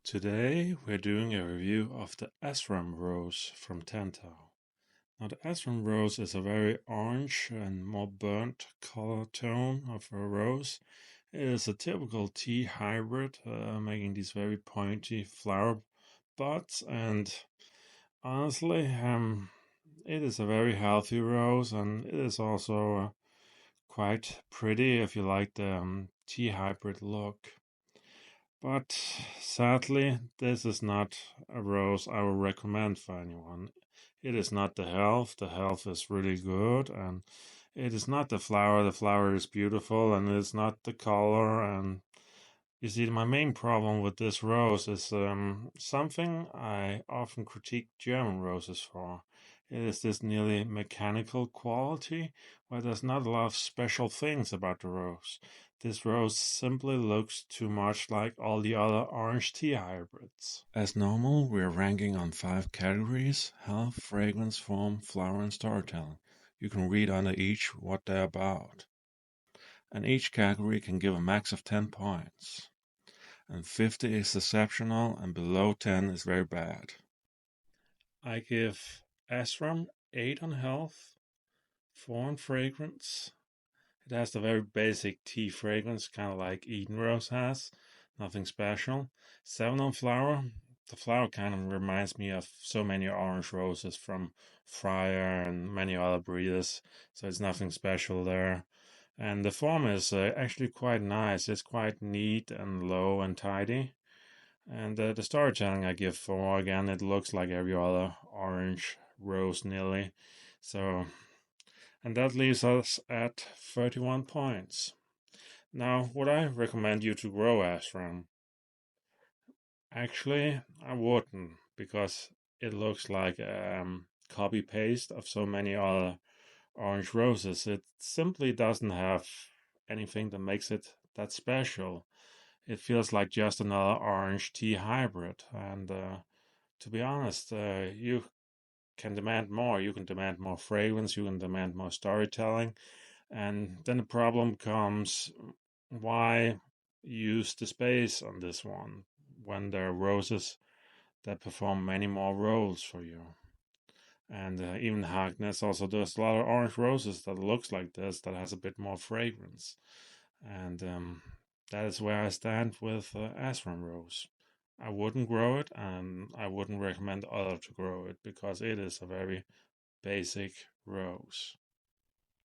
Today we're doing a review of the Ashram rose from Tantau. Now the Ashram rose is a very orange and more burnt color tone of a rose. It is a typical tea hybrid, making these very pointy flower buds, and honestly, it is a very healthy rose, and it is also quite pretty if you like the tea hybrid look. But sadly, this is not a rose I would recommend for anyone. It is not the health. The health is really good, and it is not the flower. The flower is beautiful, and it's not the color. And you see, my main problem with this rose is something I often critique German roses for. It is this nearly mechanical quality where there's not a lot of special things about the rose. This rose simply looks too much like all the other orange tea hybrids. As normal, we're ranking on 5 categories: health, fragrance, form, flower, and storytelling. You can read under each what they're about. And each category can give a max of 10 points. And 50 is exceptional, and below 10 is very bad. I give Ashram 8 on health, 4 on fragrance. It has the very basic tea fragrance, kind of like Eden Rose has. Nothing special. 7 on flower. The flower kind of reminds me of so many orange roses from Fryer and many other breeders, so it's nothing special there. And the form is actually quite nice. It's quite neat and low and tidy. And the storytelling I give 4. Again, it looks like every other orange rose nearly. So, and that leaves us at 31 points. Now, would I recommend you to grow Ashram? Actually, I wouldn't, because it looks like copy paste of so many other orange roses. It simply doesn't have anything that makes it that special. It feels like just another orange tea hybrid. And to be honest, you can demand more. You can demand more fragrance, you can demand more storytelling. And then the problem comes, why use the space on this one when there are roses that perform many more roles for you? And even Harkness also does a lot of orange roses that looks like this, that has a bit more fragrance. And that is where I stand with Ashram Rose. I wouldn't grow it, and I wouldn't recommend others to grow it because it is a very basic rose.